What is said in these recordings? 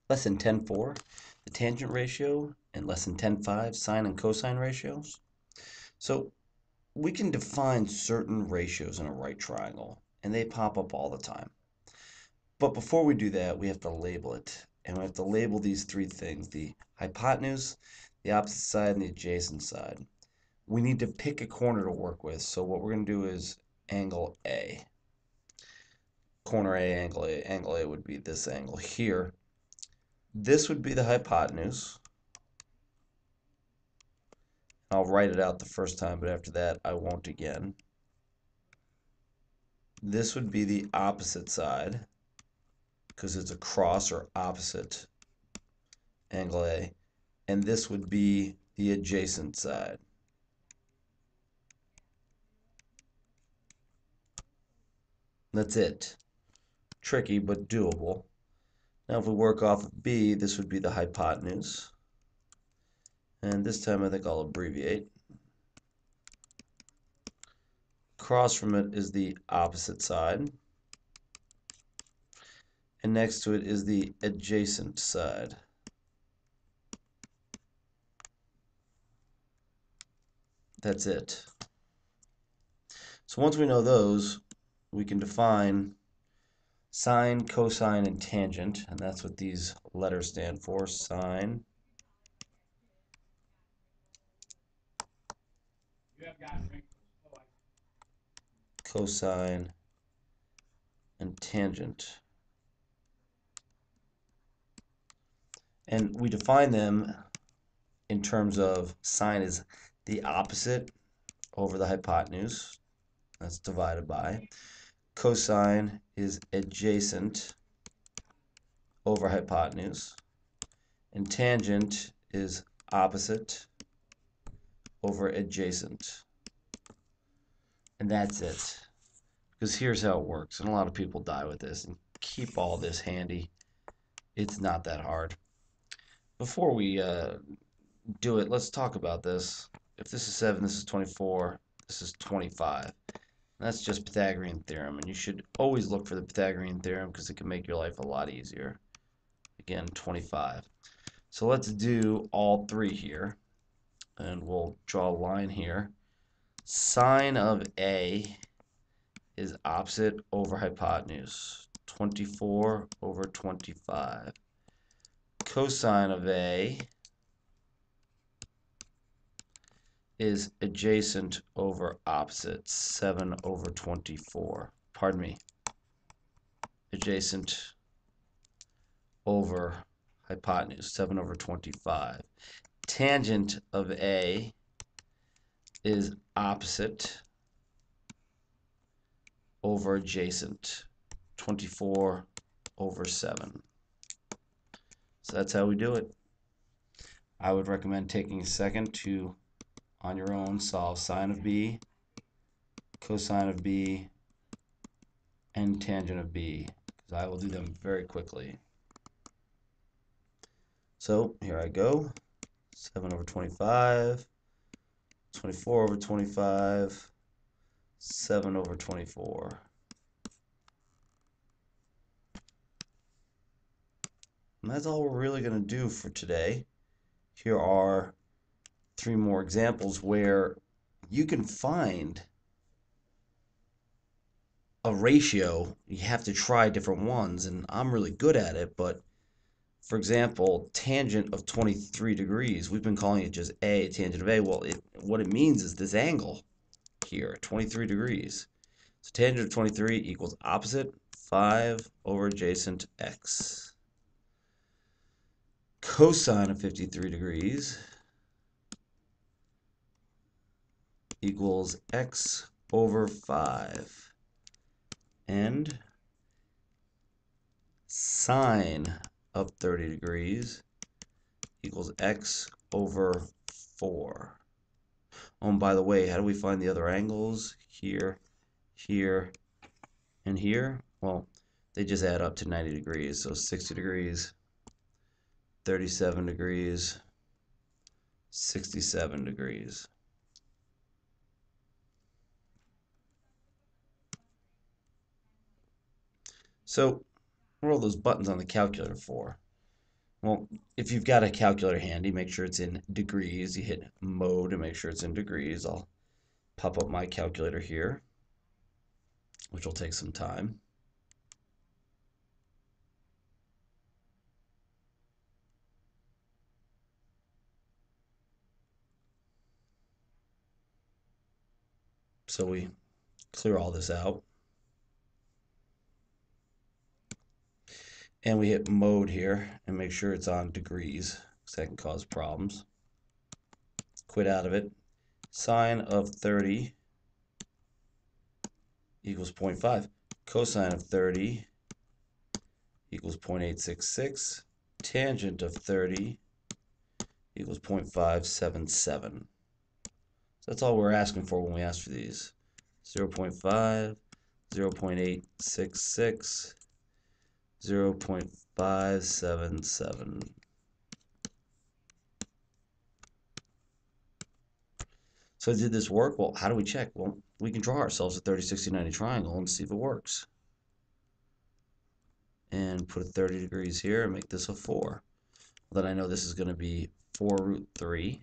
less than 10.4, the tangent ratio, and less than 10.5, sine and cosine ratios. So we can define certain ratios in a right triangle, and they pop up all the time. But before we do that, we have to label it. And we have to label these three things: the hypotenuse, the opposite side, and the adjacent side. We need to pick a corner to work with. So what we're going to do is angle A. Corner A, angle A. Angle A would be this angle here. This would be the hypotenuse. I'll write it out the first time, but after that I won't again. This would be the opposite side because it's a cross or opposite angle A. And this would be the adjacent side. That's it. Tricky, but doable. Now if we work off of B, this would be the hypotenuse. And this time I think I'll abbreviate. Across from it is the opposite side. And next to it is the adjacent side. That's it. So once we know those, we can define sine, cosine, and tangent, and that's what these letters stand for: sine, cosine, and tangent. And we define them in terms of sine is the opposite over the hypotenuse. That's divided by. Cosine is adjacent over hypotenuse. And tangent is opposite over adjacent. And that's it. Because here's how it works. And a lot of people die with this. And keep all this handy. It's not that hard. Before we do it, let's talk about this. If this is 7, this is 24, this is 25. That's just Pythagorean theorem, and you should always look for the Pythagorean theorem because it can make your life a lot easier. Again, 25. So let's do all three here, and we'll draw a line here. Sine of A is opposite over hypotenuse, 24 over 25. Cosine of A is adjacent over opposite, 7 over 24. Pardon me. Adjacent over hypotenuse, 7 over 25. Tangent of A is opposite over adjacent, 24 over 7. So that's how we do it. I would recommend taking a second to, on your own, solve sine of B, cosine of B, and tangent of B, because I will do them very quickly. So here I go. 7 over 25, 24 over 25, 7 over 24. And that's all we're really going to do for today. Here are 3 more examples where you can find a ratio. You have to try different ones, and I'm really good at it, but for example, tangent of 23 degrees, we've been calling it just A, tangent of A. Well, what it means is this angle here, 23 degrees. So tangent of 23 equals opposite 5 over adjacent x. Cosine of 53 degrees equals x over 5. And sine of 30 degrees equals x over 4. Oh, and by the way, how do we find the other angles? Here, here, and here? Well, they just add up to 90 degrees. So 60 degrees, 37 degrees, 67 degrees. So what are all those buttons on the calculator for? Well, if you've got a calculator handy, make sure it's in degrees. You hit mode and make sure it's in degrees. I'll pop up my calculator here, which will take some time. So we clear all this out. And we hit mode here and make sure it's on degrees, because that can cause problems. Quit out of it. Sine of 30 equals 0.5. Cosine of 30 equals 0.866. Tangent of 30 equals 0.577. So that's all we're asking for when we ask for these. 0.5, 0.866, 0.577. So did this work? Well, how do we check? Well, we can draw ourselves a 30, 60, 90 triangle and see if it works. And put a 30 degrees here and make this a 4. Well, then I know this is going to be 4 root 3.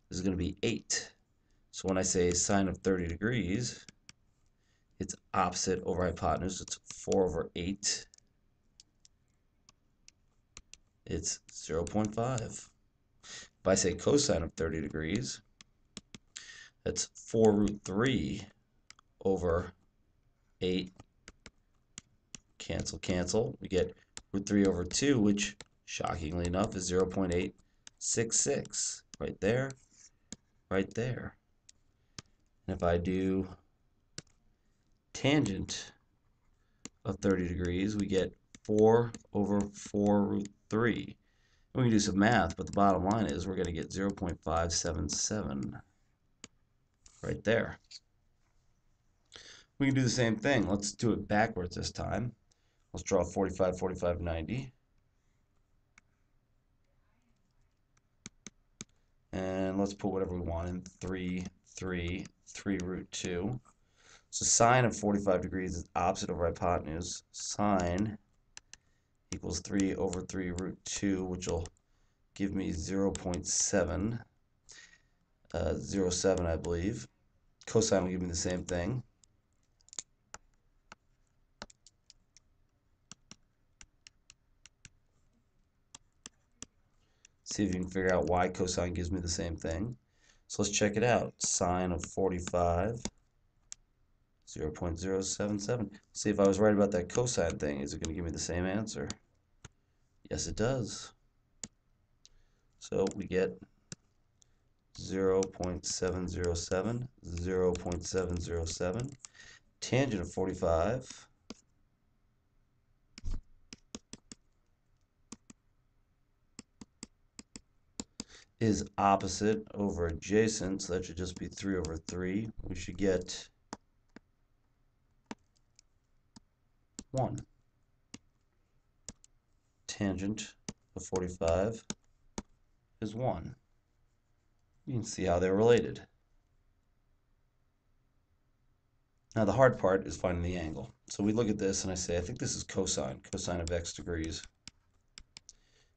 This is going to be 8. So when I say sine of 30 degrees, it's opposite over hypotenuse. It's 4 over 8. It's 0.5. If I say cosine of 30 degrees, that's 4 root 3 over 8. Cancel, cancel. We get root 3 over 2, which, shockingly enough, is 0.866. Right there, right there. And if I do tangent of 30 degrees, we get 4 over 4 root 3. We can do some math, but the bottom line is we're going to get 0.577 right there. We can do the same thing. Let's do it backwards this time. Let's draw 45, 45, 90. And let's put whatever we want in. 3, 3, 3 root 2. So sine of 45 degrees is opposite over hypotenuse. Sine equals 3 over 3 root 2, which will give me 0.707, I believe. Cosine will give me the same thing. See if you can figure out why cosine gives me the same thing. So let's check it out. Sine of 45, 0.077. See if I was right about that cosine thing. Is it going to give me the same answer? Yes, it does. So we get 0.707, 0.707. Tangent of 45 is opposite over adjacent, so that should just be 3 over 3. We should get 1. Tangent of 45 is 1. You can see how they're related. Now the hard part is finding the angle. So we look at this and I say, I think this is cosine. Cosine of x degrees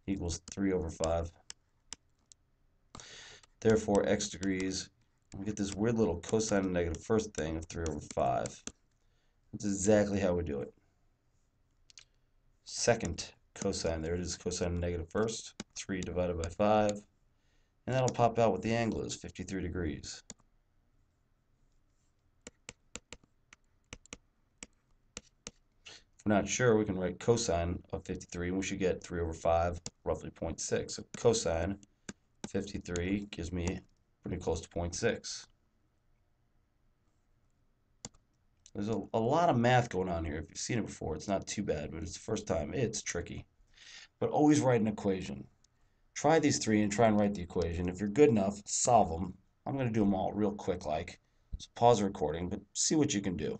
equals 3 over 5. Therefore, x degrees, we get this weird little cosine of negative first thing of 3 over 5. That's exactly how we do it. Second cosine, there it is, cosine of negative first, 3 divided by 5. And that'll pop out what the angle is, 53 degrees. If we're not sure, we can write cosine of 53, and we should get 3 over 5, roughly 0.6. So cosine 53 gives me pretty close to 0.6. There's a lot of math going on here. If you've seen it before, it's not too bad, but it's the first time. It's tricky. But always write an equation. Try these three and try and write the equation. If you're good enough, solve them. I'm going to do them all real quick like. So pause the recording, but see what you can do.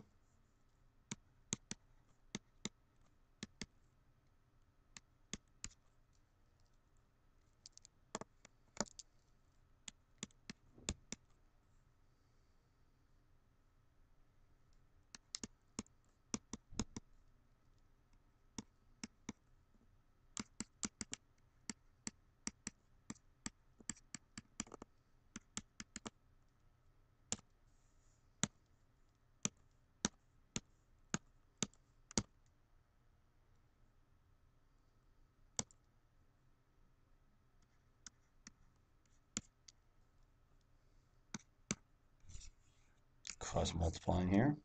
Cross multiplying here.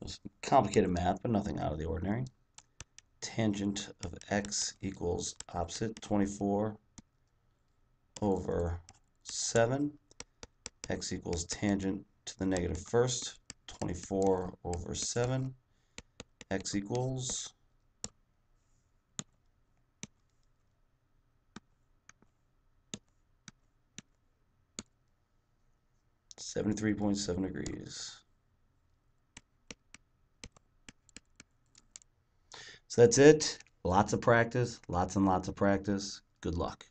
It's complicated math, but nothing out of the ordinary. Tangent of x equals opposite 24 over 7. X equals tangent to the negative first, 24 over 7. X equals 73.7 degrees. So that's it. Lots of practice, lots and lots of practice. Good luck.